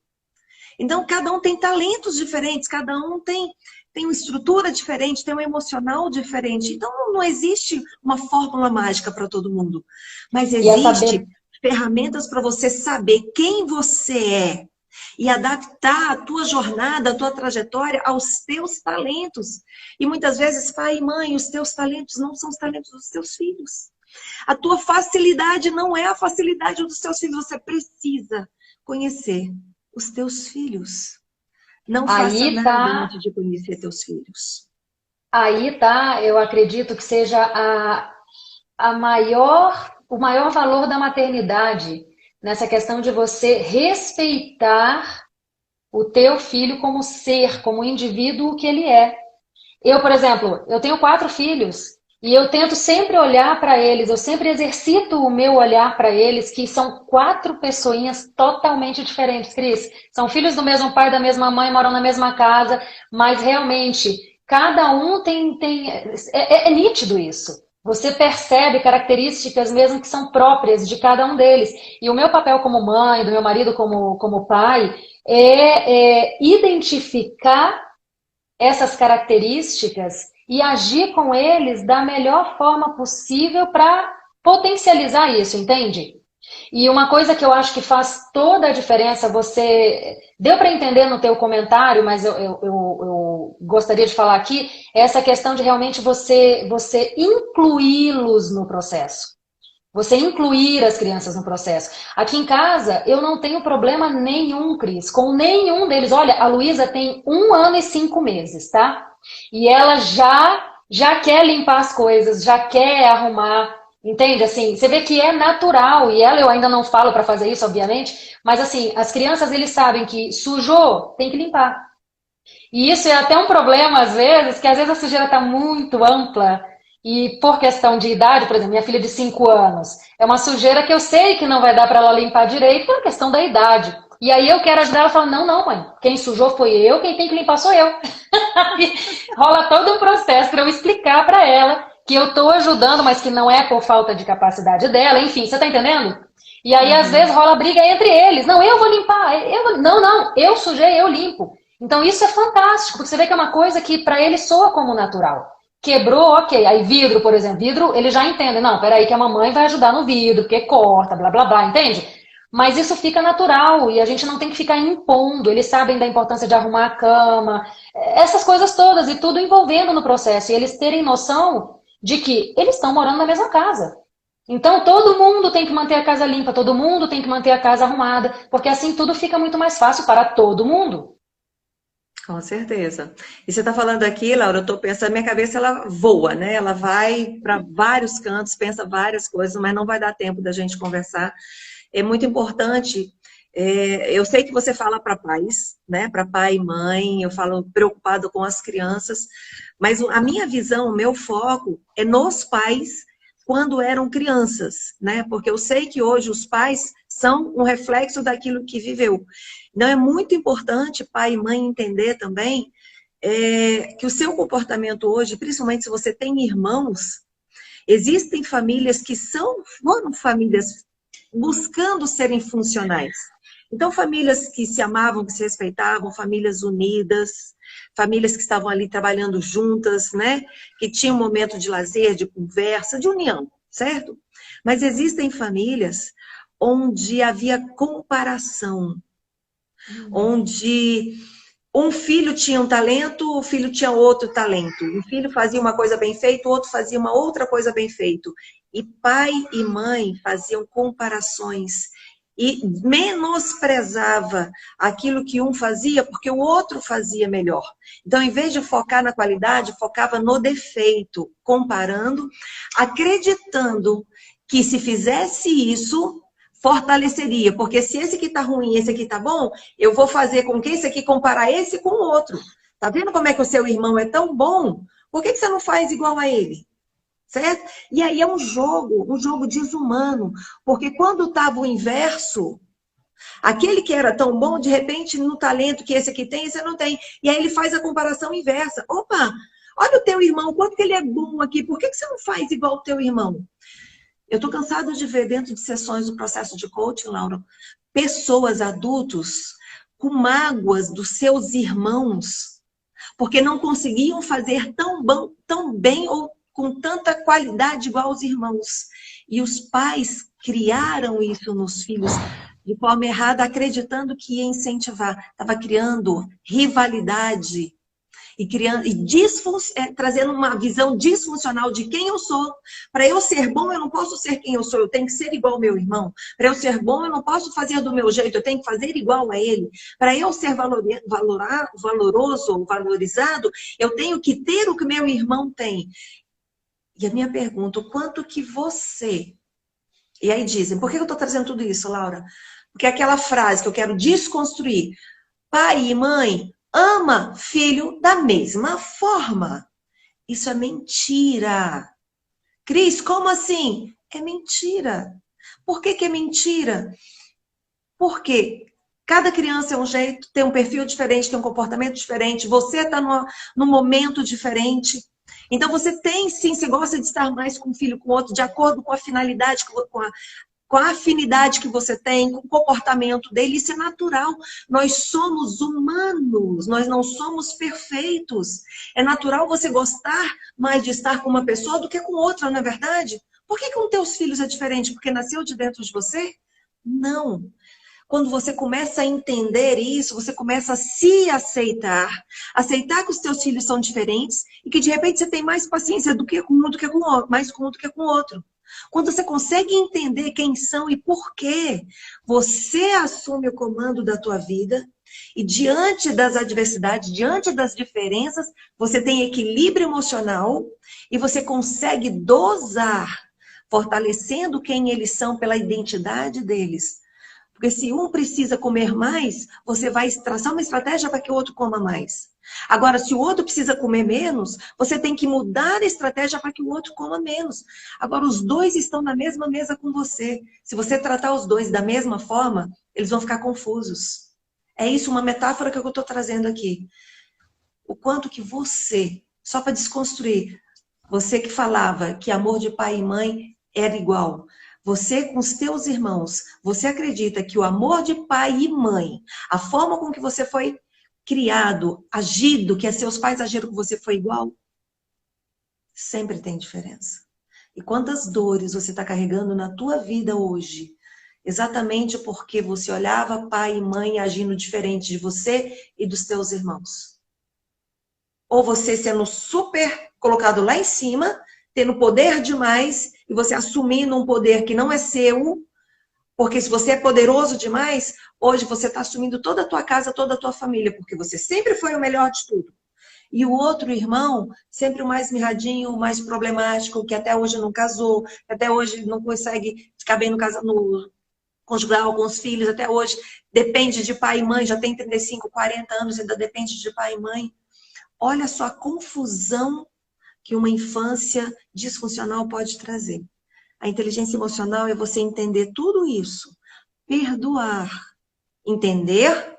[SPEAKER 2] Então, cada um tem talentos diferentes, cada um tem uma estrutura diferente, tem um emocional diferente. Então, não existe uma fórmula mágica para todo mundo. Mas existe ferramentas para você saber quem você é e adaptar a tua jornada, a tua trajetória aos teus talentos. E muitas vezes, pai e mãe, os teus talentos não são os talentos dos teus filhos. A tua facilidade não é a facilidade dos teus filhos. Você precisa conhecer os teus filhos. Não faça nada antes de conhecer teus filhos.
[SPEAKER 1] Aí tá, eu acredito que seja o maior valor da maternidade, nessa questão de você respeitar o teu filho como ser, como indivíduo que ele é. Eu, por exemplo, eu tenho 4 filhos e eu tento sempre olhar para eles, eu sempre exercito o meu olhar para eles, que são 4 pessoinhas totalmente diferentes, Cris. São filhos do mesmo pai, da mesma mãe, moram na mesma casa, mas realmente cada um é nítido isso. Você percebe características mesmo que são próprias de cada um deles. E o meu papel como mãe, do meu marido como pai, é identificar essas características e agir com eles da melhor forma possível para potencializar isso, entende? E uma coisa que eu acho que faz toda a diferença, você deu para entender no teu comentário, mas eu gostaria de falar aqui, é essa questão de realmente você incluí-los no processo. Você incluir as crianças no processo. Aqui em casa, eu não tenho problema nenhum, Cris, com nenhum deles. Olha, a Luísa tem 1 ano e 5 meses, tá? E ela já quer limpar as coisas, já quer arrumar, entende? Assim, você vê que é natural. E ela, eu ainda não falo para fazer isso, obviamente, mas assim, as crianças, eles sabem que sujou, tem que limpar. E isso é até um problema, às vezes, que às vezes a sujeira está muito ampla e por questão de idade, por exemplo, minha filha de 5 anos, é uma sujeira que eu sei que não vai dar para ela limpar direito por questão da idade. E aí eu quero ajudar ela, falando, não, não, mãe, quem sujou foi eu, quem tem que limpar sou eu. Rola todo um processo para eu explicar para ela que eu estou ajudando, mas que não é por falta de capacidade dela, enfim, você está entendendo? E aí, às vezes, rola briga entre eles. Não, eu vou limpar. Não, eu sujei, eu limpo. Então isso é fantástico, porque você vê que é uma coisa que para ele soa como natural. Quebrou, ok. Aí vidro, por exemplo, vidro, ele já entende. Não, peraí que a mamãe vai ajudar no vidro, porque corta, blá, blá, blá, entende? Mas isso fica natural e a gente não tem que ficar impondo. Eles sabem da importância de arrumar a cama, essas coisas todas e tudo envolvendo no processo. E eles terem noção de que eles estão morando na mesma casa. Então todo mundo tem que manter a casa limpa, todo mundo tem que manter a casa arrumada, porque assim tudo fica muito mais fácil para todo mundo.
[SPEAKER 2] Com certeza. E você está falando aqui, Laura, eu estou pensando, minha cabeça ela voa, né? Ela vai para vários cantos, pensa várias coisas, mas não vai dar tempo da gente conversar. É muito importante. Eu sei que você fala para pais, né? Para pai e mãe, eu falo preocupado com as crianças, mas a minha visão, o meu foco é nos pais quando eram crianças, né? Porque eu sei que hoje os pais são um reflexo daquilo que viveu. Então é muito importante pai e mãe entender também que o seu comportamento hoje, principalmente se você tem irmãos, existem famílias que foram famílias buscando serem funcionais. Então, famílias que se amavam, que se respeitavam, famílias unidas, famílias que estavam ali trabalhando juntas, né? Que tinham um momento de lazer, de conversa, de união, certo? Mas existem famílias onde havia comparação, onde um filho tinha um talento, o filho tinha outro talento. Um filho fazia uma coisa bem feita, o outro fazia uma outra coisa bem feita. E pai e mãe faziam comparações e menosprezava aquilo que um fazia porque o outro fazia melhor. Então, em vez de focar na qualidade, focava no defeito, comparando, acreditando que se fizesse isso, fortaleceria. Porque se esse aqui tá ruim e esse aqui tá bom, eu vou fazer com que esse aqui comparar esse com o outro. Tá vendo como é que o seu irmão é tão bom? Por que você não faz igual a ele? Certo? E aí é um jogo desumano, porque quando estava o inverso, aquele que era tão bom, de repente, no talento que esse aqui tem, esse não tem. E aí ele faz a comparação inversa. Opa, olha o teu irmão, quanto que ele é bom aqui, por que você não faz igual o teu irmão? Eu estou cansada de ver dentro de sessões do processo de coaching, Laura, pessoas, adultos, com mágoas dos seus irmãos, porque não conseguiam fazer tão bem ou com tanta qualidade igual aos irmãos. E os pais criaram isso nos filhos de forma errada, acreditando que ia incentivar. Estava criando rivalidade e trazendo uma visão disfuncional de quem eu sou. Para eu ser bom, eu não posso ser quem eu sou, eu tenho que ser igual ao meu irmão. Para eu ser bom, eu não posso fazer do meu jeito, eu tenho que fazer igual a ele. Para eu ser valoroso ou valorizado, eu tenho que ter o que meu irmão tem. E a minha pergunta, o quanto que você... E aí dizem, por que eu estou trazendo tudo isso, Laura? Porque aquela frase que eu quero desconstruir, pai e mãe ama filho da mesma forma. Isso é mentira. Cris, como assim? É mentira. Por que é mentira? Porque cada criança é um jeito, tem um perfil diferente, tem um comportamento diferente, você está num momento diferente. Então você tem sim, você gosta de estar mais com um filho, com outro, de acordo com a finalidade, com a afinidade que você tem, com o comportamento dele, isso é natural. Nós somos humanos, nós não somos perfeitos. É natural você gostar mais de estar com uma pessoa do que com outra, não é verdade? Por que com teus filhos é diferente? Porque nasceu de dentro de você? Não. Quando você começa a entender isso, você começa a se aceitar. Aceitar que os teus filhos são diferentes e que de repente você tem mais paciência do que com um, do que com o outro, mais com um do que com o outro. Quando você consegue entender quem são e por quê, você assume o comando da tua vida e diante das adversidades, diante das diferenças, você tem equilíbrio emocional e você consegue dosar, fortalecendo quem eles são pela identidade deles. Porque se um precisa comer mais, você vai traçar uma estratégia para que o outro coma mais. Agora, se o outro precisa comer menos, você tem que mudar a estratégia para que o outro coma menos. Agora, os dois estão na mesma mesa com você. Se você tratar os dois da mesma forma, eles vão ficar confusos. É isso, uma metáfora que eu estou trazendo aqui. O quanto que você, só para desconstruir, você que falava que amor de pai e mãe era igual. Você com os teus irmãos, você acredita que o amor de pai e mãe, a forma com que você foi criado, agido, que seus pais agiram com você foi igual? Sempre tem diferença. E quantas dores você está carregando na tua vida hoje? Exatamente porque você olhava pai e mãe agindo diferente de você e dos teus irmãos. Ou você sendo super colocado lá em cima, tendo poder demais, e você assumindo um poder que não é seu, porque se você é poderoso demais, hoje você está assumindo toda a tua casa, toda a tua família, porque você sempre foi o melhor de tudo. E o outro irmão, sempre o mais mirradinho, o mais problemático, que até hoje não casou, que até hoje não consegue ficar bem no conjugal com os filhos, até hoje depende de pai e mãe, já tem 35, 40 anos, ainda depende de pai e mãe. Olha só a confusão que uma infância disfuncional pode trazer. A inteligência emocional é você entender tudo isso, perdoar, entender,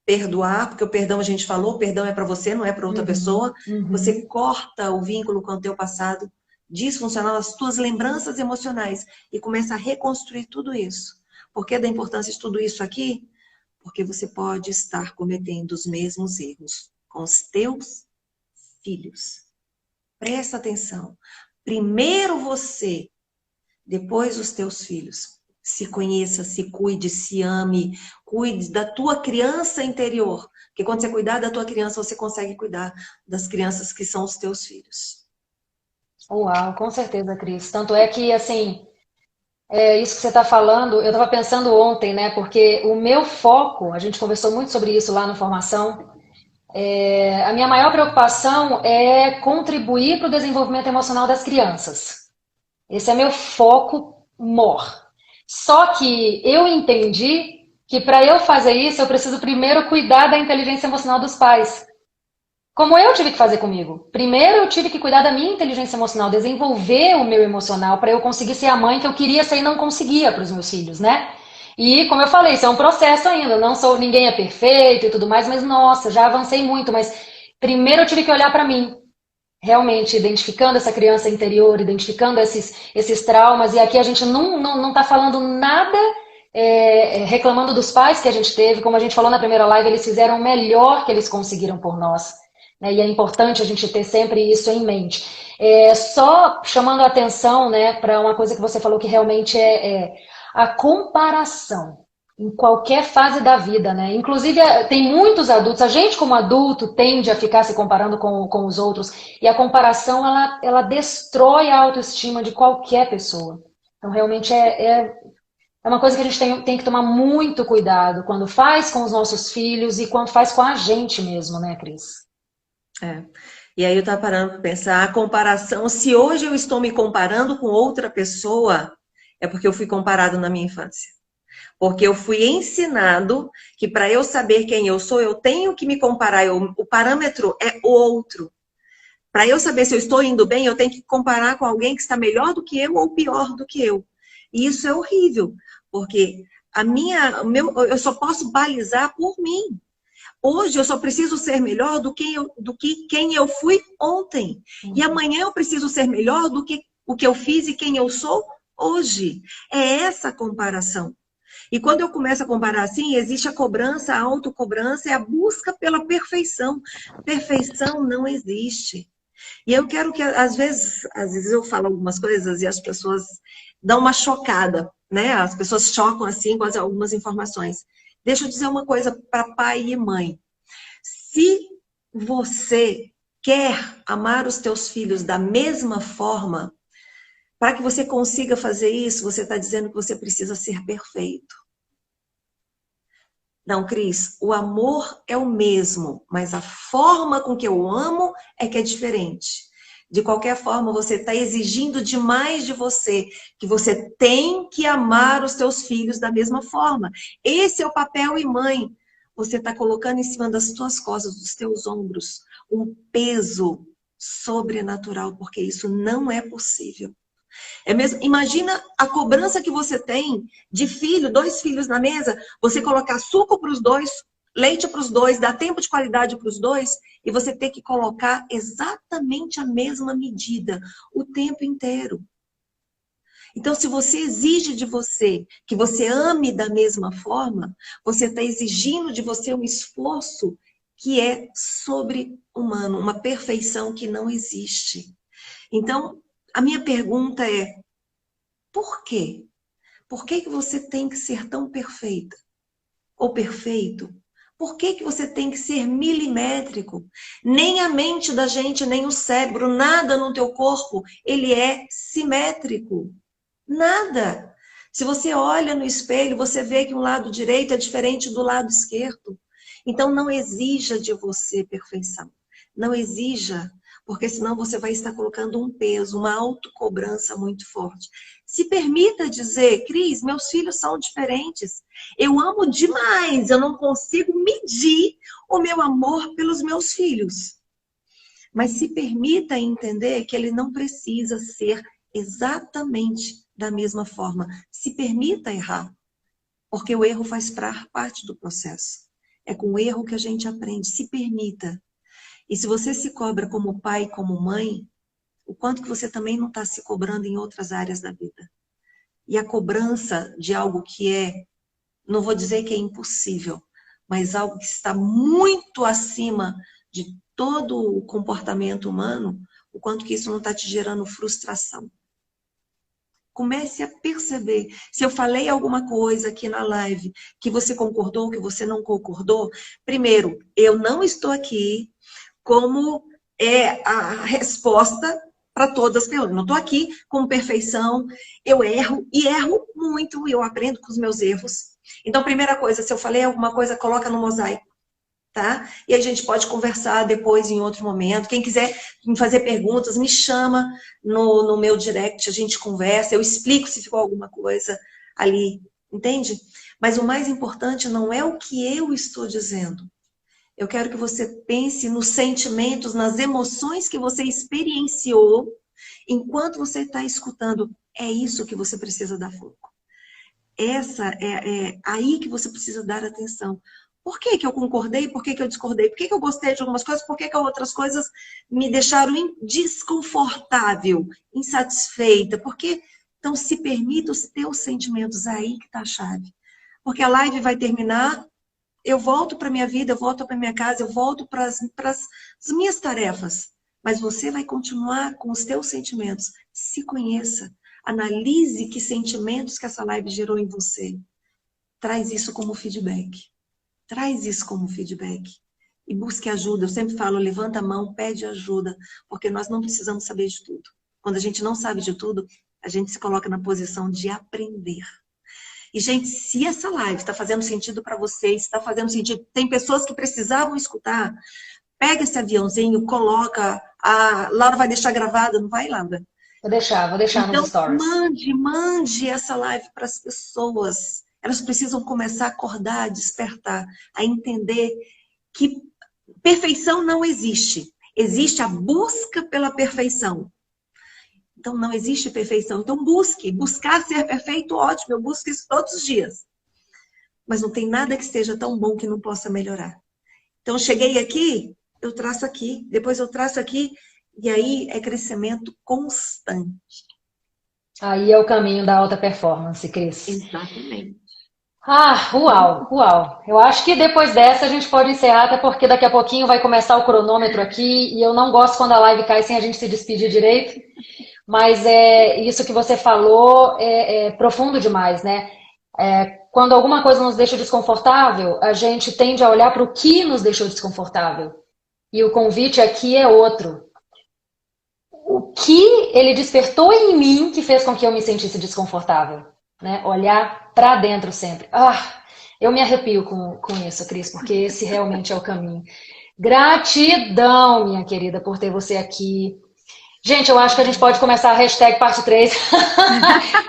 [SPEAKER 2] perdoar, porque o perdão a gente falou, o perdão é para você, não é para outra pessoa. Você corta o vínculo com o teu passado disfuncional, as tuas lembranças emocionais e começa a reconstruir tudo isso. Por que da importância de tudo isso aqui? Porque você pode estar cometendo os mesmos erros com os teus filhos. Presta atenção. Primeiro você, depois os teus filhos. Se conheça, se cuide, se ame. Cuide da tua criança interior. Porque quando você cuidar da tua criança, você consegue cuidar das crianças que são os teus filhos.
[SPEAKER 1] Uau, com certeza, Cris. Tanto é que, assim, isso que você está falando, eu estava pensando ontem, né? Porque o meu foco, a gente conversou muito sobre isso lá na formação, a minha maior preocupação é contribuir para o desenvolvimento emocional das crianças. Esse é meu foco maior. Só que eu entendi que para eu fazer isso, eu preciso primeiro cuidar da inteligência emocional dos pais. Como eu tive que fazer comigo. Primeiro eu tive que cuidar da minha inteligência emocional, desenvolver o meu emocional para eu conseguir ser a mãe que eu queria ser e não conseguia para os meus filhos, né? E como eu falei, isso é um processo ainda, não sou, ninguém é perfeito e tudo mais, mas nossa, já avancei muito, mas primeiro eu tive que olhar para mim, realmente identificando essa criança interior, identificando esses traumas, e aqui a gente não tá falando nada reclamando dos pais que a gente teve, como a gente falou na primeira live, eles fizeram o melhor que eles conseguiram por nós. Né, e é importante a gente ter sempre isso em mente. Só chamando a atenção, né, para uma coisa que você falou que realmente é a comparação em qualquer fase da vida, né? Inclusive, tem muitos adultos, a gente como adulto tende a ficar se comparando com os outros, e a comparação, ela destrói a autoestima de qualquer pessoa. Então, realmente, é uma coisa que a gente tem que tomar muito cuidado quando faz com os nossos filhos e quando faz com a gente mesmo, né, Cris?
[SPEAKER 2] E aí eu estava parando para pensar, a comparação, se hoje eu estou me comparando com outra pessoa, é porque eu fui comparado na minha infância. Porque eu fui ensinado que para eu saber quem eu sou, eu tenho que me comparar, o parâmetro é o outro. Para eu saber se eu estou indo bem, eu tenho que comparar com alguém que está melhor do que eu ou pior do que eu. E isso é horrível, porque eu só posso balizar por mim. Hoje eu só preciso ser melhor do que quem eu fui ontem. E amanhã eu preciso ser melhor do que o que eu fiz e quem eu sou hoje. É essa comparação. E quando eu começo a comparar assim, existe a cobrança, a autocobrança e a busca pela perfeição. Perfeição não existe. E eu quero que, às vezes eu falo algumas coisas e as pessoas dão uma chocada, né? As pessoas chocam assim com algumas informações. Deixa eu dizer uma coisa para pai e mãe. Se você quer amar os teus filhos da mesma forma, para que você consiga fazer isso, você está dizendo que você precisa ser perfeito. Não, Cris, o amor é o mesmo, mas a forma com que eu amo é que é diferente. De qualquer forma, você está exigindo demais de você, que você tem que amar os teus filhos da mesma forma. Esse é o papel e mãe. Você está colocando em cima das tuas costas, dos teus ombros, um peso sobrenatural, porque isso não é possível. É mesmo, imagina a cobrança que você tem de filho, 2 filhos na mesa, você colocar suco para os 2, leite para os 2, dar tempo de qualidade para os 2, e você ter que colocar exatamente a mesma medida o tempo inteiro. Então, se você exige de você que você ame da mesma forma, você está exigindo de você um esforço que é sobre-humano, uma perfeição que não existe. Então, a minha pergunta é, por quê? Por que você tem que ser tão perfeita? Ou perfeito? Por que você tem que ser milimétrico? Nem a mente da gente, nem o cérebro, nada no teu corpo, ele é simétrico. Nada. Se você olha no espelho, você vê que um lado direito é diferente do lado esquerdo. Então, não exija de você perfeição. Não exija, porque senão você vai estar colocando um peso, uma autocobrança muito forte. Se permita dizer, Cris, meus filhos são diferentes. Eu amo demais, eu não consigo medir o meu amor pelos meus filhos. Mas se permita entender que ele não precisa ser exatamente da mesma forma. Se permita errar, porque o erro faz parte do processo. É com o erro que a gente aprende. Se permita. E se você se cobra como pai, como mãe, o quanto que você também não está se cobrando em outras áreas da vida. E a cobrança de algo que é, não vou dizer que é impossível, mas algo que está muito acima de todo o comportamento humano, o quanto que isso não está te gerando frustração. Comece a perceber. Se eu falei alguma coisa aqui na live que você concordou, que você não concordou, primeiro, eu não estou aqui como a resposta para todas as perguntas. Não estou aqui com perfeição, eu erro, e erro muito, e eu aprendo com os meus erros. Então, primeira coisa, se eu falei alguma coisa, coloca no mosaico, tá? E a gente pode conversar depois em outro momento. Quem quiser me fazer perguntas, me chama no meu direct, a gente conversa, eu explico se ficou alguma coisa ali, entende? Mas o mais importante não é o que eu estou dizendo. Eu quero que você pense nos sentimentos, nas emoções que você experienciou enquanto você está escutando. É isso que você precisa dar foco. Essa é aí que você precisa dar atenção. Por que que eu concordei? Por que que eu discordei? Por que que eu gostei de algumas coisas? Por que que outras coisas me deixaram desconfortável, insatisfeita? Porque, então, se permita os teus sentimentos. Aí que está a chave. Porque a live vai terminar, eu volto para minha vida, eu volto para minha casa, eu volto para as minhas tarefas. Mas você vai continuar com os teus sentimentos. Se conheça. Analise que sentimentos que essa live gerou em você. Traz isso como feedback. Traz isso como feedback. E busque ajuda. Eu sempre falo, levanta a mão, pede ajuda. Porque nós não precisamos saber de tudo. Quando a gente não sabe de tudo, a gente se coloca na posição de aprender. E, gente, se essa live está fazendo sentido para vocês, está fazendo sentido, tem pessoas que precisavam escutar, pega esse aviãozinho, coloca, a Laura vai deixar gravada, não vai, Laura?
[SPEAKER 1] Vou deixar
[SPEAKER 2] Então,
[SPEAKER 1] nos stories.
[SPEAKER 2] mande essa live para as pessoas. Elas precisam começar a acordar, a despertar, a entender que perfeição não existe. Existe a busca pela perfeição. Então, não existe perfeição. Então, busque. Buscar ser perfeito, ótimo. Eu busco isso todos os dias. Mas não tem nada que esteja tão bom que não possa melhorar. Então, cheguei aqui, eu traço aqui, depois eu traço aqui, e aí é crescimento constante.
[SPEAKER 1] Aí é o caminho da alta performance, Cris.
[SPEAKER 2] Exatamente.
[SPEAKER 1] Ah, uau, uau. Eu acho que depois dessa a gente pode encerrar, até porque daqui a pouquinho vai começar o cronômetro aqui e eu não gosto quando a live cai sem a gente se despedir direito. Mas isso que você falou é profundo demais, né? Quando alguma coisa nos deixa desconfortável, a gente tende a olhar para o que nos deixou desconfortável. E o convite aqui é outro. O que ele despertou em mim que fez com que eu me sentisse desconfortável, né? Olhar para dentro sempre. Eu me arrepio com isso, Cris, porque esse realmente é o caminho. Gratidão, minha querida, por ter você aqui. Gente, eu acho que a gente pode começar a hashtag parte 3.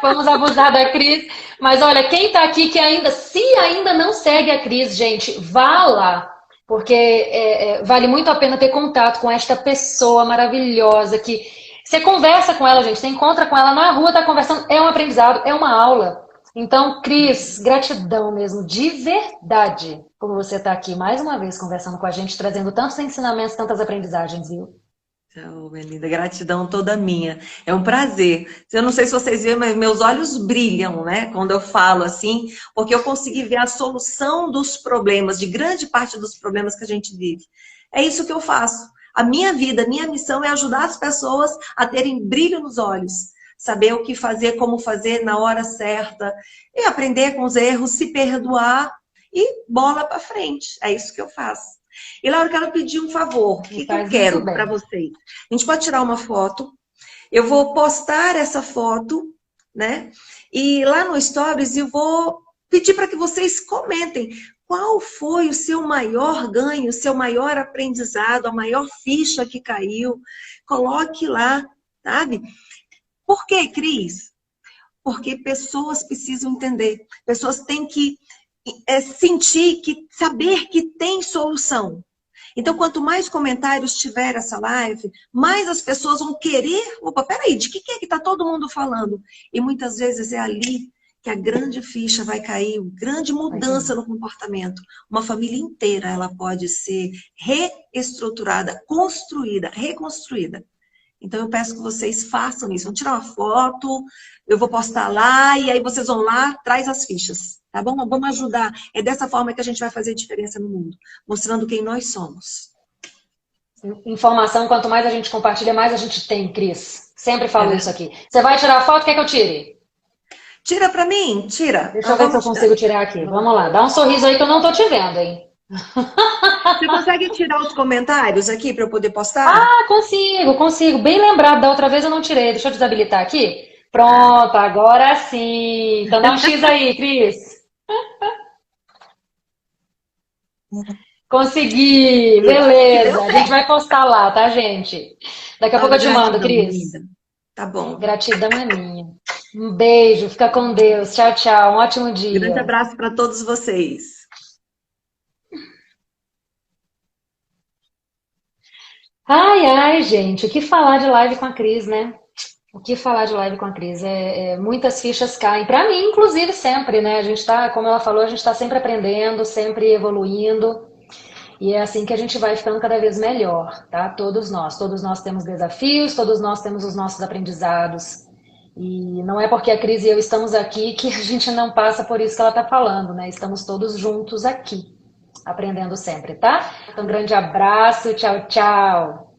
[SPEAKER 1] Vamos abusar da Cris. Mas olha, quem está aqui que se ainda não segue a Cris, gente, vá lá. Porque vale muito a pena ter contato com esta pessoa maravilhosa que você conversa com ela, gente, você encontra com ela na rua, está conversando, é um aprendizado, é uma aula. Então, Cris, gratidão mesmo, de verdade, por você estar aqui mais uma vez conversando com a gente, trazendo tantos ensinamentos, tantas aprendizagens, viu?
[SPEAKER 2] Então, minha linda, gratidão toda minha. É um prazer. Eu não sei se vocês veem, mas meus olhos brilham, né? Quando eu falo assim, porque eu consegui ver a solução dos problemas, de grande parte dos problemas que a gente vive. É isso que eu faço. A minha vida, a minha missão é ajudar as pessoas a terem brilho nos olhos. Saber o que fazer, como fazer na hora certa. E aprender com os erros, se perdoar e bola para frente. É isso que eu faço. E, Laura, eu quero pedir um favor. O que eu quero para vocês? A gente pode tirar uma foto. Eu vou postar essa foto, né? E lá no Stories eu vou pedir para que vocês comentem qual foi o seu maior ganho, o seu maior aprendizado, a maior ficha que caiu. Coloque lá, sabe? Por quê, Cris? Porque pessoas precisam entender. Pessoas têm que sentir, saber que tem solução. Então, quanto mais comentários tiver essa live, mais as pessoas vão querer... Opa, peraí, de que é que está todo mundo falando? E muitas vezes é ali que a grande ficha vai cair, grande mudança no comportamento. Uma família inteira, ela pode ser reestruturada, construída, reconstruída. Então, eu peço que vocês façam isso. Vão tirar uma foto, eu vou postar lá, e aí vocês vão lá, traz as fichas. Tá bom? Vamos ajudar. É dessa forma que a gente vai fazer diferença no mundo. Mostrando quem nós somos.
[SPEAKER 1] Informação, quanto mais a gente compartilha, mais a gente tem, Cris. Sempre falo isso aqui. Você vai tirar a foto? Quer que eu tire?
[SPEAKER 2] Tira pra mim, tira.
[SPEAKER 1] Deixa eu ver se eu consigo tirar aqui. Vamos lá. Dá um sorriso aí que eu não tô te vendo, hein?
[SPEAKER 2] Você consegue tirar os comentários aqui para eu poder postar?
[SPEAKER 1] Ah, consigo. Bem lembrado, da outra vez eu não tirei. Deixa eu desabilitar aqui. Pronto, agora sim. Então dá um X aí, Cris. Consegui, beleza. A gente vai postar lá, tá, gente? Daqui a pouco eu te mando, Cris.
[SPEAKER 2] Tá bom.
[SPEAKER 1] Gratidão é minha. Um beijo, fica com Deus. Tchau, tchau. Um ótimo dia.
[SPEAKER 2] Grande abraço para todos vocês.
[SPEAKER 1] Ai, gente, o que falar de live com a Cris, né? O que falar de live com a Cris? Muitas fichas caem. Para mim, inclusive, sempre, né? A gente tá, como ela falou, a gente está sempre aprendendo, sempre evoluindo. E é assim que a gente vai ficando cada vez melhor, tá? Todos nós temos desafios, todos nós temos os nossos aprendizados. E não é porque a Cris e eu estamos aqui que a gente não passa por isso que ela está falando, né? Estamos todos juntos aqui, aprendendo sempre, tá? Então, um grande abraço, tchau, tchau!